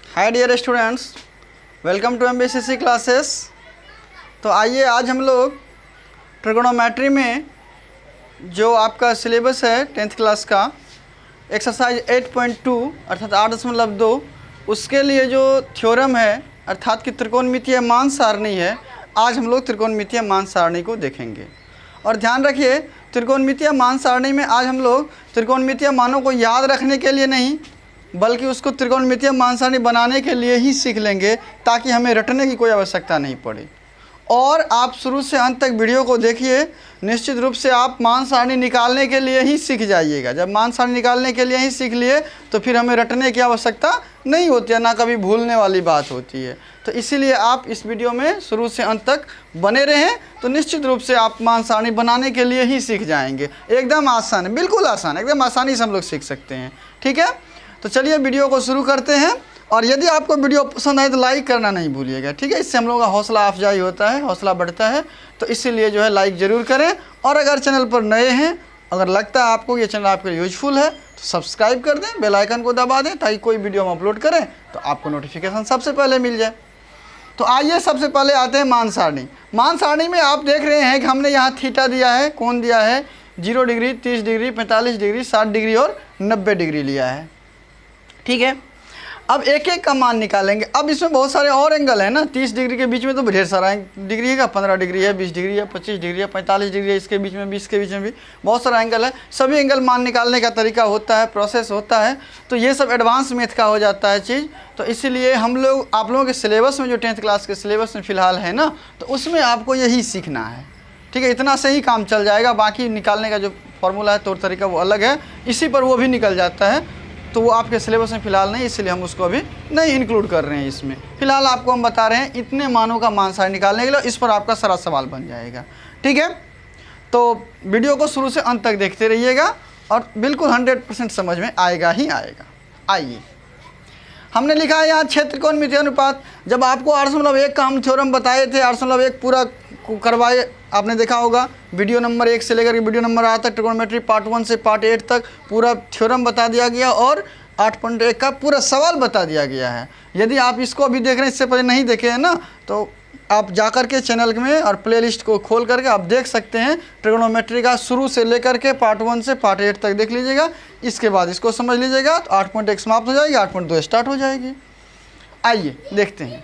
Hi dear students, welcome to MBCC classes. तो आइए आज हम लोग ट्रिगोनोमेट्री में जो आपका सिलेबस है 10th क्लास का एक्सरसाइज 8.2 अर्थात 8.2 उसके लिए जो थ्योरम है अर्थात कि त्रिकोणमितीय मान सारणी है, आज हम लोग त्रिकोणमितीय मान सारणी को देखेंगे। और ध्यान रखिए, त्रिकोणमितीय मान सारणी में आज हम लोग त्रिकोणमितीय मानों को याद रखने के लिए नहीं बल्कि उसको त्रिकोणमितीय मान सारणी बनाने के लिए ही सीख लेंगे, ताकि हमें रटने की कोई आवश्यकता नहीं पड़े। और आप शुरू से अंत तक वीडियो को देखिए, निश्चित रूप से आप मान सारणी निकालने के लिए ही सीख जाइएगा। जब मान सारणी निकालने के लिए ही सीख लिए तो फिर हमें रटने की आवश्यकता नहीं होती है, ना कभी भूलने वाली बात होती है। तो इसीलिए आप इस वीडियो में शुरू से अंत तक बने रहें, तो निश्चित रूप से आप मान सारणी बनाने के लिए ही सीख जाएंगे। एकदम आसान है, बिल्कुल आसान, एकदम आसानी से हम लोग सीख सकते हैं। ठीक है, तो चलिए वीडियो को शुरू करते हैं। और यदि आपको वीडियो पसंद आए तो लाइक करना नहीं भूलिएगा। ठीक है, इससे हम लोगों का हौसला अफजाई होता है, हौसला बढ़ता है। तो इसीलिए जो है लाइक ज़रूर करें। और अगर चैनल पर नए हैं, अगर लगता है आपको ये चैनल आपके लिए यूजफुल है तो सब्सक्राइब कर दें, बेल आइकन को दबा दें, ताकि कोई वीडियो हम अपलोड करें तो आपको नोटिफिकेशन सबसे पहले मिल जाए। तो आइए सबसे पहले आते हैं मान सारणी। मान सारणी में आप देख रहे हैं कि हमने यहाँ थीटा दिया है, कोण दिया है 0 डिग्री, 30 डिग्री, 45 डिग्री, 60 डिग्री और 90 डिग्री लिया है। ठीक है, अब एक एक का मान निकालेंगे। अब इसमें बहुत सारे और एंगल है ना, 30 डिग्री के बीच में तो ढेर सारा डिग्री है, 15 डिग्री है, 20 डिग्री है, 25 डिग्री है, 45 डिग्री है, इसके बीच में 20 के बीच में भी बहुत सारा एंगल है। सभी एंगल मान निकालने का तरीका होता है, प्रोसेस होता है। तो ये सब एडवांस मैथ का हो जाता है चीज़। तो इसीलिए हम लोग आप लोगों के सिलेबस में जो 10th क्लास के सिलेबस में फ़िलहाल है ना, तो उसमें आपको यही सीखना है। ठीक है, इतना से ही काम चल जाएगा। बाकी निकालने का जो फॉर्मूला है, तौर तरीका, वो अलग है, इसी पर वो भी निकल जाता है। तो वो आपके सिलेबस में फ़िलहाल नहीं, इसलिए हम उसको अभी नहीं इंक्लूड कर रहे हैं इसमें। फ़िलहाल आपको हम बता रहे हैं इतने मानों का मान सारणी निकालने के लिए, इस पर आपका सारा सवाल बन जाएगा। ठीक है, तो वीडियो को शुरू से अंत तक देखते रहिएगा और बिल्कुल 100% समझ में आएगा ही आएगा। आइए, हमने लिखा है यहाँ त्रिकोणमितीय अनुपात। जब आपको 8.1 का हम थ्योरम बताए थे, 8.1 पूरा करवाए, आपने देखा होगा वीडियो नंबर 1 से लेकर वीडियो नंबर 8 तक ट्रिगोनोमेट्री पार्ट 1 से पार्ट 8 तक पूरा थ्योरम बता दिया गया और 8.1 का पूरा सवाल बता दिया गया है। यदि आप इसको अभी देख रहे हैं, इससे पहले नहीं देखे हैं ना, तो आप जाकर के चैनल में और प्लेलिस्ट को खोल करके आप देख सकते हैं। ट्रिगोनोमेट्री का शुरू से लेकर के पार्ट 1 से पार्ट 8 तक देख लीजिएगा। इसके बाद इसको समझ लीजिएगा तो 8.1 समाप्त हो जाएगी, 8.2 स्टार्ट हो जाएगी। आइए देखते हैं।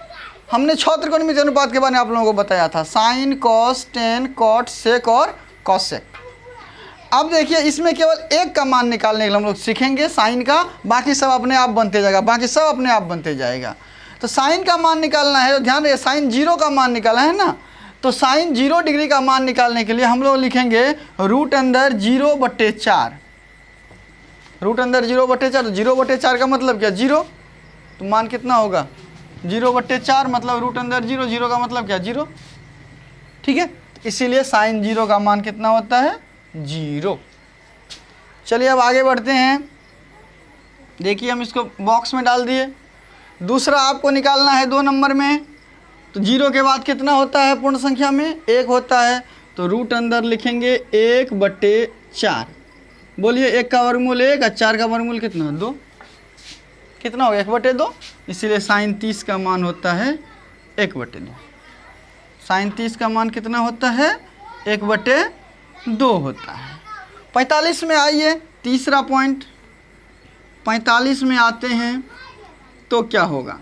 हमने 6 त्रिकोणमितीय अनुपात के बारे में आप लोगों को बताया था, साइन, कॉस, टेन, कॉट, सेक और कॉसेक। अब देखिए, इसमें केवल एक का मान निकालने के लिए हम लोग सीखेंगे, साइन का। बाकी सब अपने आप बनते जाएगा, बाकी सब अपने आप बनते जाएगा। तो साइन का मान निकालना है, तो ध्यान रखिए, साइन 0 का मान निकाला है ना, तो साइन 0 डिग्री का मान निकालने के लिए हम लोग लिखेंगे रूट अंदर 0/4। रूट अंदर 0/4, तो 0/4 का मतलब क्या, 0। तो मान कितना होगा 0/4, मतलब रूट अंदर 0, 0 का मतलब क्या, 0। ठीक है, इसीलिए साइन 0 का मान कितना होता है, 0। चलिए अब आगे बढ़ते हैं। देखिए, हम इसको बॉक्स में डाल दिए। दूसरा आपको निकालना है 2 नंबर में। तो 0 के बाद कितना होता है पूर्ण संख्या में, 1 होता है। तो रूट अंदर लिखेंगे 1/4। बोलिए, 1 का वर्गमूल 1 और 4 का वर्गमूल कितना, 2। कितना होगा, 1/2। इसीलिए साइन 30 का मान होता है 1/2। साइन 30 का मान कितना होता है, 1/2 होता है। 45 में आइए, तीसरा पॉइंट। 45 में आते हैं तो क्या होगा,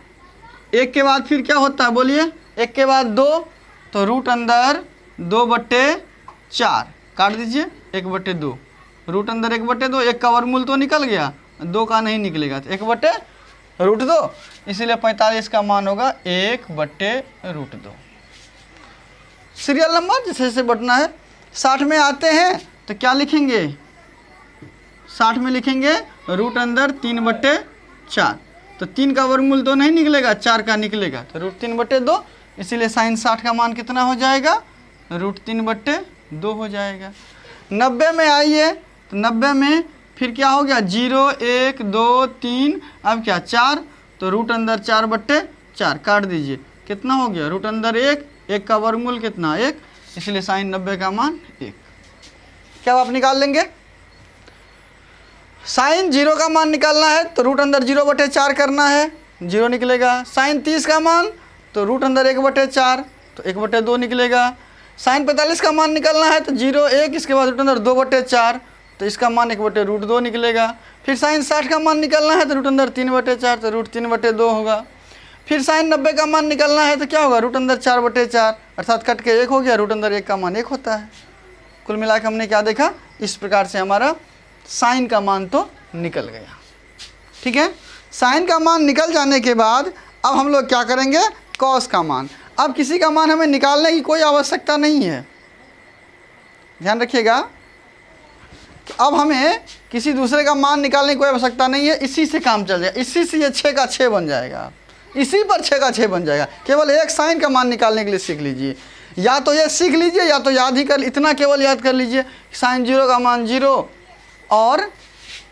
1 के बाद फिर क्या होता है, बोलिए, 1 के बाद 2, तो रूट अंदर 2/4 काट दीजिए, 1/2। रूट अंदर 1/2, 1 का वर्गमूल तो निकल गया, 2 का नहीं निकलेगा, तो 1/√2। इसीलिए 45 का मान होगा 1/√2। सीरियल नंबर जैसे जैसे बढ़ना है। 60 में आते हैं तो क्या लिखेंगे, 60 में लिखेंगे रूट अंदर 3/4। तो 3 का वर्गमूल तो नहीं निकलेगा, 4 का निकलेगा, तो रूट 3/2। इसीलिए साइन 60 का मान कितना हो जाएगा, रूट 3/2 हो जाएगा। 90 में आइए, तो 90 में फिर क्या हो गया, 0, 1, 2, 3, अब क्या, 4। तो रूट अंदर 4/4 काट दीजिए, कितना हो गया, रूट अंदर 1, 1 का वर्गमूल कितना, 1। इसलिए साइन 90 का मान 1। क्या आप निकाल लेंगे। साइन 0 का मान निकालना है तो रूट अंदर 0/4 करना है। जीरो निकलेगा। साइन 30 का मान तो रूट अंदर 1/4 तो 1/2 निकलेगा। साइन 45 का मान निकलना है तो 0 1 इसके बाद रूट अंदर 2/4 तो इसका मान 1/√2 निकलेगा। फिर साइन 60 का मान निकलना है तो रूट अंदर 3/4 तो रूट 3/2 होगा। फिर साइन 90 का मान निकलना है तो क्या होगा, रूट अंदर 4/4 अर्थात कट के 1 हो गया, रूट अंदर 1 का मान 1 होता है। कुल मिला के हमने क्या देखा, इस प्रकार से हमारा साइन का मान तो निकल गया। ठीक है, साइन का मान निकल जाने के बाद अब हम लोग क्या करेंगे, कॉस का मान। अब किसी का मान हमें निकालने की कोई आवश्यकता नहीं है, ध्यान रखिएगा। अब हमें किसी दूसरे का मान निकालने की कोई आवश्यकता नहीं है, इसी से काम चल जाएगा। इसी से ये 6 का 6 बन जाएगा, इसी पर 6 का 6 बन जाएगा। केवल एक साइन का मान निकालने के लिए सीख लीजिए, या तो ये सीख लीजिए या तो याद ही कर, इतना केवल याद कर लीजिए। साइन 0 का मान 0 और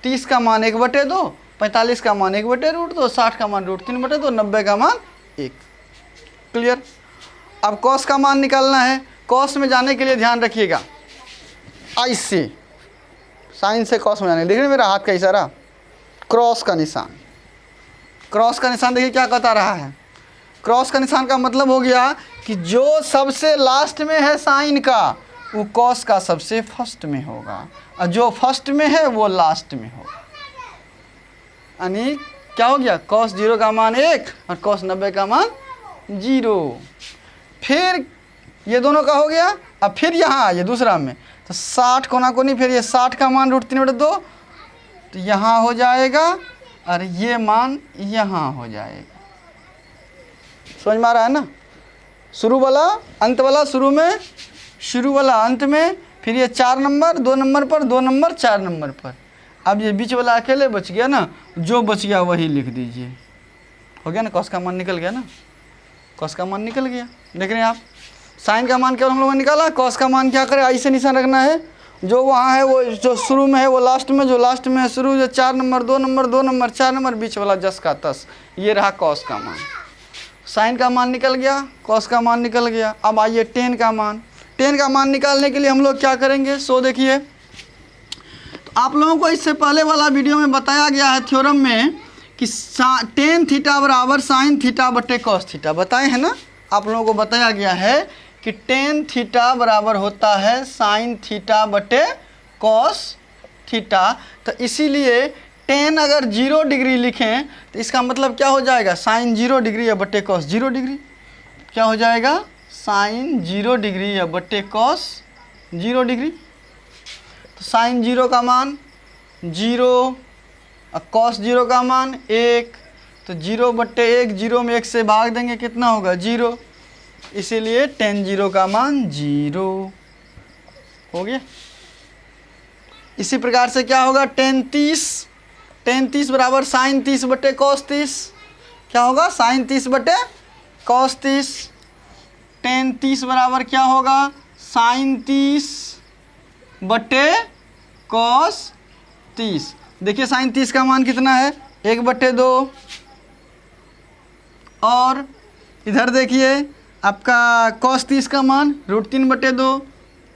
30 का मान 1/2, 45 का मान 1/√2, 60 का मान रूट 3/2, 90 का मान 1। क्लियर। अब कॉस का मान निकालना है। कॉस में जाने के लिए ध्यान रखिएगा, ऐसे साइन से कॉस में जाने, देखिए मेरा हाथ का इशारा, क्रॉस का निशान। क्रॉस का निशान देखिए क्या बता रहा है। क्रॉस का निशान का मतलब हो गया कि जो सबसे लास्ट में है साइन का, वो कॉस का सबसे फर्स्ट में होगा, और जो फर्स्ट में है वो लास्ट में होगा। यानी क्या हो गया, कॉस 0 का मान 1 और कॉस 90 का मान 0। फिर ये दोनों का हो गया। अब फिर यहाँ ये दूसरा में तो 60 कोना कोनी, फिर ये 60 का मान रूट 3/2 तो यहाँ हो जाएगा, और ये मान यहाँ हो जाएगा। समझ में आ रहा है ना, शुरू वाला अंत वाला शुरू में, शुरू वाला अंत में, फिर ये 4 नंबर 2 नंबर पर, 2 नंबर 4 नंबर पर। अब ये बीच वाला अकेले बच गया ना, जो बच गया वही लिख दीजिए। हो गया ना, कॉस का मान निकल गया ना, कॉस का मान निकल गया। देख रहे हैं आप, साइन का मान केवल हम लोगों ने निकाला, कॉस का मान क्या करें, ऐसे निशान रखना है, जो वहाँ है वो जो शुरू में है वो लास्ट में, जो लास्ट में है शुरू, जो 4 नंबर 2 नंबर 2 नंबर 4 नंबर, बीच वाला 10 का 10, ये रहा कॉस का मान। साइन का मान निकल गया, कॉस का मान निकल गया। अब आइए टेन का मान। टेन का मान निकालने के लिए हम लोग क्या करेंगे, सो देखिए, तो आप लोगों को इससे पहले वाला वीडियो में बताया गया है थ्योरम में कि टेन थीटा बराबर साइन थीटा बटे कॉस थीटा, बताए हैं ना। आप लोगों को बताया गया है कि टेन थीटा बराबर होता है साइन थीटा बटे कॉस थीटा। तो इसीलिए टेन अगर 0 डिग्री लिखें तो इसका मतलब क्या हो जाएगा, साइन 0 डिग्री या बटे कॉस 0 डिग्री। क्या हो जाएगा, साइन 0 डिग्री या बटे कॉस 0 डिग्री। तो साइन 0 का मान 0 और कॉस 0 का मान 1, तो 0/1, 0 में 1 से भाग देंगे कितना होगा 0, इसीलिए टेन 0 का मान 0 हो गया। इसी प्रकार से क्या होगा, टेन 30 बराबर साइन 30 बटे कॉस 30, क्या होगा, साइन 30 बटे कॉस 30। टेन 30 बराबर क्या होगा, साइन 30 बटे कॉस 30। देखिए साइन 30 का मान कितना है, 1/2, और इधर देखिए आपका कॉस 30 का मान रूट 3/2,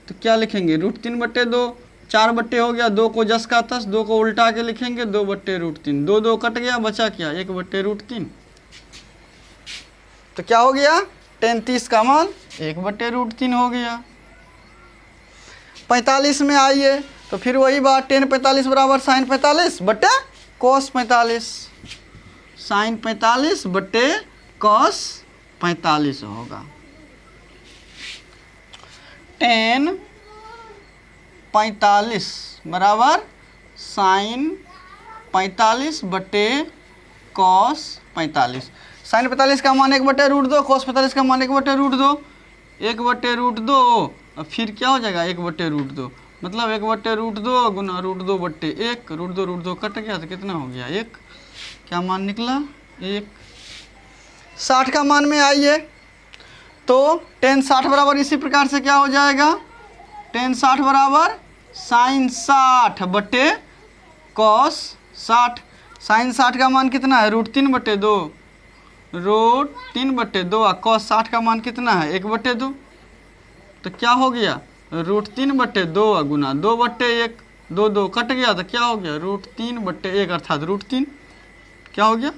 तो क्या लिखेंगे, रूट 3/2, 4 बट्टे हो गया, 2 को 10 का 10, 2 को उल्टा के लिखेंगे 2/√3, 2 2 कट गया, बचा क्या 1/√3। तो क्या हो गया, टेन 30 का मान 1/√3 हो गया। 45 में आइए, तो फिर वही बात, टेन 45 बराबर साइन 45 बटे कॉस 45, साइन 45 बटे कॉस 45 होगा। टेन 45 बराबर साइन 45 बटे कॉस 45। साइन 45 का मान 1/√2, कॉस 45 का मान 1/√2, 1/√2, और फिर क्या हो जाएगा 1/√2, मतलब 1/√2 गुना √2/1, √2 कट गया तो कितना हो गया 1, क्या मान निकला 1। 60 का मान में आइए, तो टेन 60 बराबर इसी प्रकार से क्या हो जाएगा, टेन 60 बराबर साइन 60 बटे कॉस 60। साइन 60 का मान कितना है, √3/2, √3/2, और कॉस 60 का मान कितना है 1/2, तो क्या हो गया √3/2 गुना 2/1, 2 2 कट गया तो क्या हो गया √3/1 अर्थात √3, क्या हो गया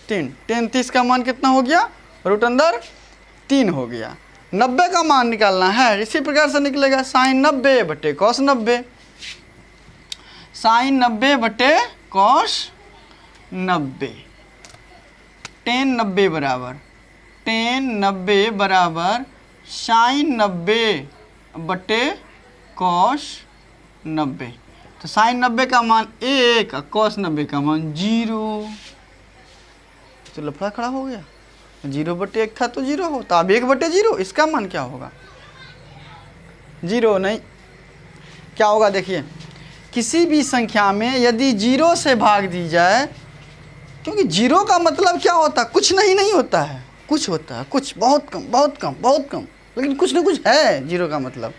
3। टेन 30 का मान कितना हो गया, रूट अंदर 3 हो गया। 90 का मान निकालना है, इसी प्रकार से निकलेगा साइन 90 बटे कॉस 90। साइन 90 बटे कॉस 90। टेन 90 बराबर साइन 90 बटे कॉस 90। तो साइन 90 का मान 1 और कॉस 90 का मान 0। तो लफड़ा खड़ा हो गया, 0 बटे 1 था तो 0 हो, तो अब 1 बटे 0 इसका मान क्या होगा, 0 नहीं। क्या होगा देखिए, किसी भी संख्या में यदि 0 से भाग दी जाए, क्योंकि 0 का मतलब क्या होता है, कुछ नहीं होता है, कुछ होता है, कुछ बहुत कम बहुत कम बहुत कम, लेकिन कुछ ना कुछ है। 0 का मतलब,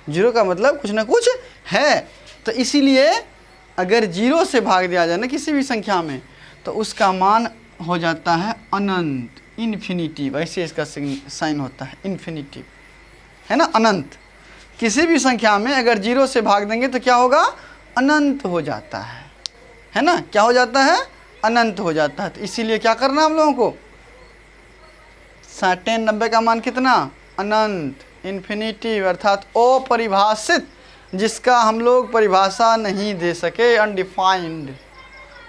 0 का मतलब कुछ ना कुछ है। तो इसीलिए अगर 0 से भाग दिया जाए ना किसी भी संख्या में, तो उसका मान हो जाता है अनंत, इन्फिनिटिव। ऐसे इसका साइन होता है इन्फिनिटिव, है ना, अनंत। किसी भी संख्या में अगर 0 से भाग देंगे तो क्या होगा, अनंत हो जाता है ना, क्या हो जाता है, अनंत हो जाता है। तो इसीलिए क्या करना हम लोगों को, टेन 90 का मान कितना, अनंत, इन्फिनिटिव, अर्थात अपरिभाषित, जिसका हम लोग परिभाषा नहीं दे सके, अनडिफाइंड,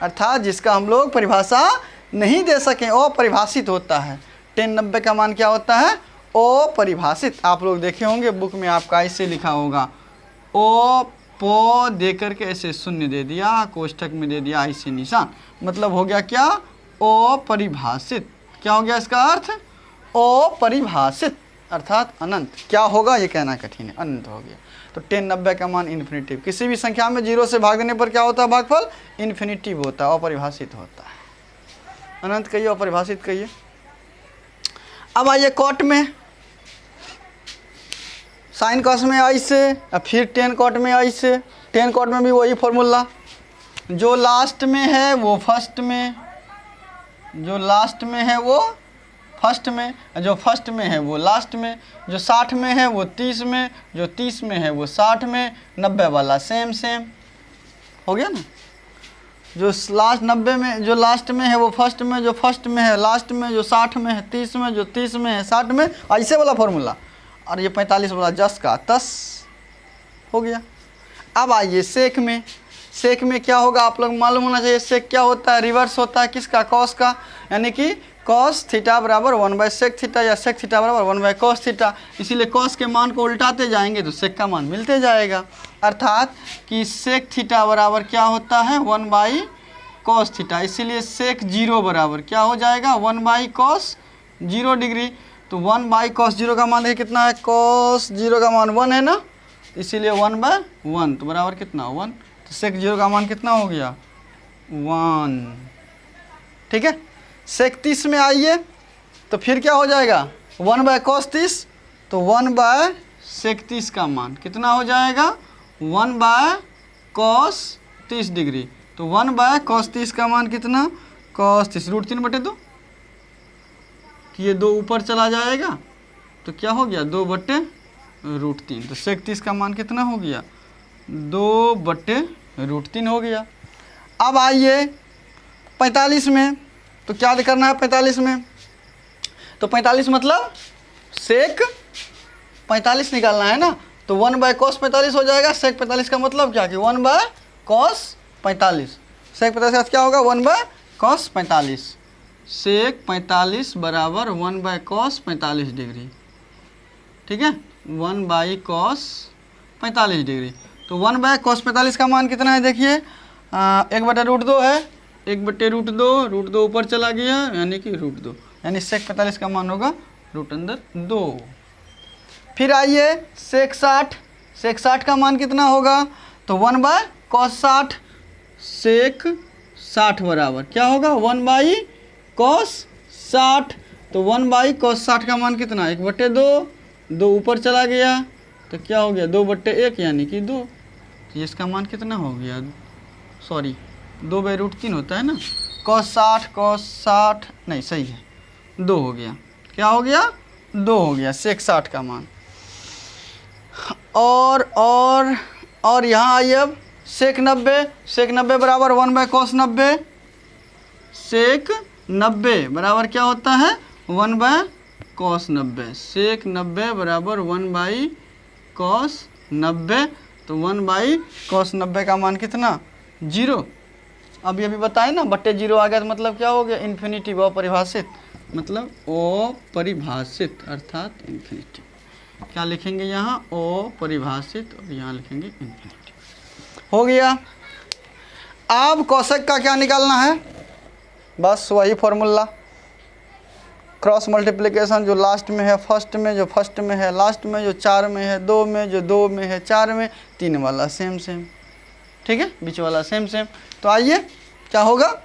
अर्थात जिसका हम लोग परिभाषा नहीं दे सके, अपरिभाषित होता है। टेन 90 का मान क्या होता है, अपरिभाषित। आप लोग देखे होंगे बुक में आपका ऐसे लिखा होगा, ओ पो दे करके ऐसे शून्य दे दिया, कोष्ठक में दे दिया ऐसे निशान, मतलब हो गया क्या, अपरिभाषित। क्या हो गया इसका अर्थ, अपरिभाषित, अर्थात अनंत। क्या होगा ये कहना कठिन है, अनंत हो गया। तो टेन 90 का मान इन्फिनिटिव। किसी भी संख्या में 0 से भाग देने पर क्या होता है, भागफल इन्फिनिटिव होता है, अपरिभाषित होता है। अनंत कहिए, अपरिभाषित कहिए। अब आइए कॉट में, साइन कॉस में ऐसे, और फिर टेन कॉट में ऐसे। टेन कॉट में भी वही फॉर्मूला, जो लास्ट में है वो फर्स्ट में, जो लास्ट में है वो फर्स्ट में, जो फर्स्ट में है वो लास्ट में, जो 60 में है वो 30 में, जो 30 में है वो 60 में, 90 वाला सेम सेम हो गया ना। जो लास्ट 90 में, जो लास्ट में है वो फर्स्ट में, जो फर्स्ट में है लास्ट में, जो 60 में है 30 में, जो 30 में है 60 में, ऐसे वाला फॉर्मूला। और ये 45 वाला जस का तस हो गया। अब आइए सेक में। सेक में क्या होगा आप लोग मालूम होना चाहिए, सेक क्या होता है, रिवर्स होता है किसका, कॉस का, यानी कि कॉस थीटा बराबर 1/सेक थीटा, या सेक थीटा बराबर 1/कॉस थीटा। इसीलिए कॉस के मान को उल्टाते जाएंगे तो सेक का मान मिलते जाएगा, अर्थात कि सेक थीटा बराबर क्या होता है, 1/कॉस थीटा। इसीलिए सेक 0 बराबर क्या हो जाएगा, 1/कॉस 0 डिग्री। तो 1/कॉस 0 का मान देखिए कितना है, कॉस 0 का मान 1 है ना, इसीलिए 1/1 तो बराबर कितना 1। तो सेक 0 का मान कितना हो गया, 1। ठीक है। सेक 30 में आइए तो फिर क्या हो जाएगा, 1/कॉस 30, तो 1/सेक 30 का मान कितना हो जाएगा, 1/कॉस 30 डिग्री। तो 1/कॉस 30 का मान कितना, कॉस 30 √3/2, कि ये 2 ऊपर चला जाएगा तो क्या हो गया, 2/√3। तो सेक 30 का मान कितना हो गया, 2/√3 हो गया। अब आइए 45 में, तो क्या करना है 45 में, तो 45 मतलब सेक 45 निकालना है ना। तो 1/कॉस 45 हो जाएगा। सेक 45 का मतलब क्या कि 1/कॉस 45। सेक 45 का क्या होगा, 1/कॉस 45। सेक 45 बराबर 1/कॉस 45 डिग्री। ठीक है, 1/कॉस 45 डिग्री। तो 1/कॉस 45 का मान कितना है देखिए, 1/√2 है, 1/√2, √2 ऊपर चला गया यानी कि √2, यानी सेक 45 का मान होगा √2। फिर आइए सेक 60। सेक 60 का मान कितना होगा, तो 1/कॉस 60। सेक 60 बराबर क्या होगा, 1/कॉस 60। तो 1/कॉस 60 का मान कितना, 1/2, 2 ऊपर चला गया तो क्या हो गया, 2/1 यानी कि 2। तो इसका मान कितना हो गया, सॉरी 2/√3 होता है ना, कॉस 60 नहीं सही है, 2 हो गया। क्या हो गया, 2 हो गया सेक 60 का मान। और यहाँ आइए अब सेक 90। सेक 90 बराबर 1/कॉस 90। सेक 90 बराबर क्या होता है 1/cos90। सेक 90 बराबर 1/cos90। तो 1/cos90 का मान कितना 0। अब ये भी बताए ना बट्टे 0 आ गया तो मतलब क्या हो गया इन्फिनिटी अपरिभाषित, मतलब अपरिभाषित अर्थात इन्फिनिटी। क्या लिखेंगे यहाँ अपरिभाषित और यहाँ लिखेंगे इन्फिनिटी। हो गया। अब कोसेक का क्या निकालना है, बस वही फॉर्मूला क्रॉस मल्टीप्लिकेशन जो लास्ट में है फर्स्ट में, जो फर्स्ट में है लास्ट में, जो 4 में है 2 में, जो 2 में है 4 में, 3 वाला सेम सेम, ठीक है, बीच वाला सेम सेम। तो आइए क्या होगा,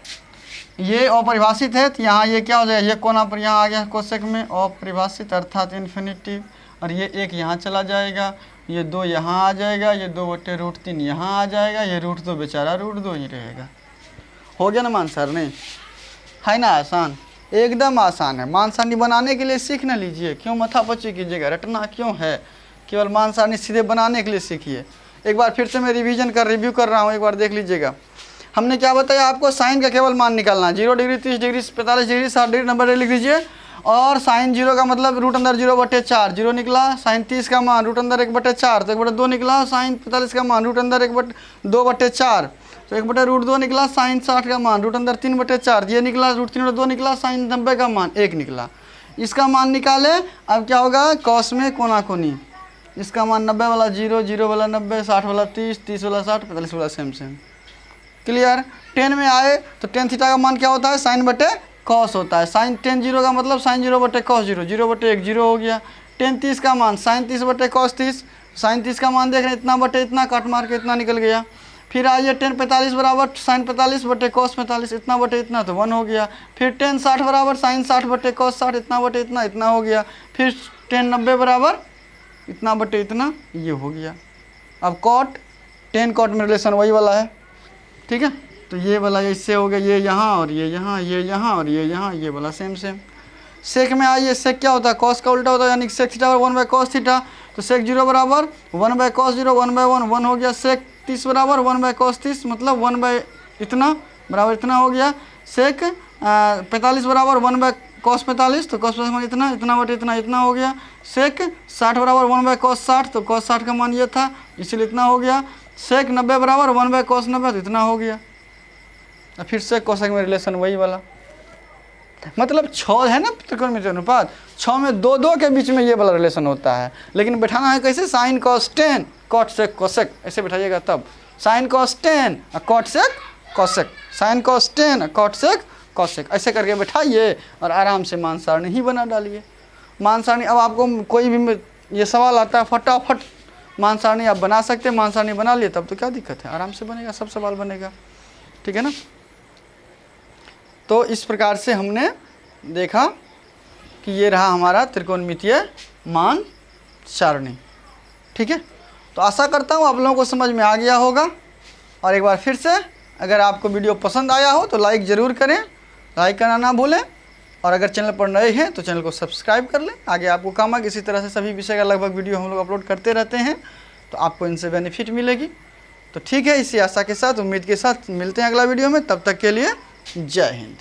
ये अपरिभाषित है तो यहाँ ये क्या हो जाएगा, ये कोना पर यहाँ आ गया कोसेक में अपरिभाषित अर्थात इन्फिनिटी, और ये 1 यहाँ चला जाएगा, ये 2 यहाँ आ जाएगा, ये 2/√3 यहाँ आ जाएगा, ये √2 बेचारा √2 ही रहेगा। हो गया ना मान सारणी, है ना आसान, एकदम आसान है। मान सारणी बनाने के लिए सीख ना लीजिए, क्यों माथापच्ची कीजिएगा, रटना क्यों है, केवल मान सारणी सीधे बनाने के लिए सीखिए। एक बार फिर से मैं रिव्यू कर रहा हूँ, एक बार देख लीजिएगा। हमने क्या बताया आपको, साइन का केवल मान निकालना, 0 degree 30 degree 45 degree 60 degree 90 degree लिख लीजिए। और साइन 0 का मतलब √0/4, 0 निकला। साइन 30 का मान √1/4 तो 1/2 निकला। साइन 45 का मान √2/4 तो 1/√2 निकला। साइन 60 का मान √3/4 ये निकला, √3/2 निकला। साइन 90 का मान 1 निकला। इसका मान निकाले, अब क्या होगा कॉस में कोना कोनी, इसका मान 90 वाला 0, 0 वाला 90, 60 वाला 30, 30 वाला 60, 45 वाला सेम सेम। क्लियर। 10 में आए तो tan थीटा का मान क्या होता है साइन बटे कॉस होता है। साइन tan 0 का मतलब साइन 0/cos 0, 0/1 0 हो गया। tan 30 का मान साइन 30/cos 30, साइन 30 का मान देख रहे हैं इतना बटे इतना, काट मार के इतना निकल गया। फिर आइए tan 45 बराबर साइन 45/cos 45, इतना बटे इतना तो 1 हो गया। फिर tan 60 बराबर साइन 60/cos 60, इतना बटे इतना, इतना हो गया। फिर tan 90 बराबर इतना बटे इतना, ये हो गया। अब कॉट tan कॉट में रिलेशन वही वाला है, ठीक है। तो ये वाला इससे हो गया, ये यहाँ और ये यहाँ, ये यहाँ और ये यहाँ, ये वाला सेम सेम। सेक में आइए, सेक क्या होता है कॉस का उल्टा होता है, यानी सेक थीटा 1/cos थीटा। तो सेक 0 बराबर 1/cos 0, 1/1 1 हो गया। सेक 30 बराबर 1/cos 30 मतलब 1 इतना बराबर इतना हो गया। सेक 45 बराबर 1/cos 45 तो cos 45 इतना, इतना बटे इतना, इतना हो गया। सेक 60 बराबर 1/cos 60 तो cos 60 का मान ये था इसलिए इतना हो गया। सेक 90 बराबर 1/cos 90 तो इतना हो गया। और फिर सेक कोसेक में रिलेशन वही वाला, मतलब 6 है ना त्रिकोणमितीय अनुपात, 6 में 2 2 के बीच में ये वाला रिलेशन होता है। लेकिन बैठाना है कैसे, sine cos tan cot sec cosec, ऐसे बैठाइएगा तब sine cos tan cot sec cosec, sine cos tan cot sec cosec, ऐसे करके बैठाइए और आराम से मान सारणी ही बना डालिए। मान सारणी अब आपको कोई भी ये सवाल आता है फटाफट मान सारणी आप बना सकते हैं, मान सारणी बना लिए तब तो क्या दिक्कत है, आराम से बनेगा, सब सवाल बनेगा, ठीक है ना। तो इस प्रकार से हमने देखा कि ये रहा हमारा त्रिकोणमितीय मान सारणी, ठीक है। तो आशा करता हूँ आप लोगों को समझ में आ गया होगा। और एक बार फिर से अगर आपको वीडियो पसंद आया हो तो लाइक ज़रूर करें, लाइक करना ना भूलें। और अगर चैनल पर नए हैं तो चैनल को सब्सक्राइब कर लें, आगे आपको काम आगे। इसी तरह से सभी विषय का लगभग वीडियो हम लोग अपलोड करते रहते हैं, तो आपको इनसे बेनिफिट मिलेगी। तो ठीक है, इसी आशा के साथ, उम्मीद के साथ मिलते हैं अगला वीडियो में। तब तक के लिए जय हिंद।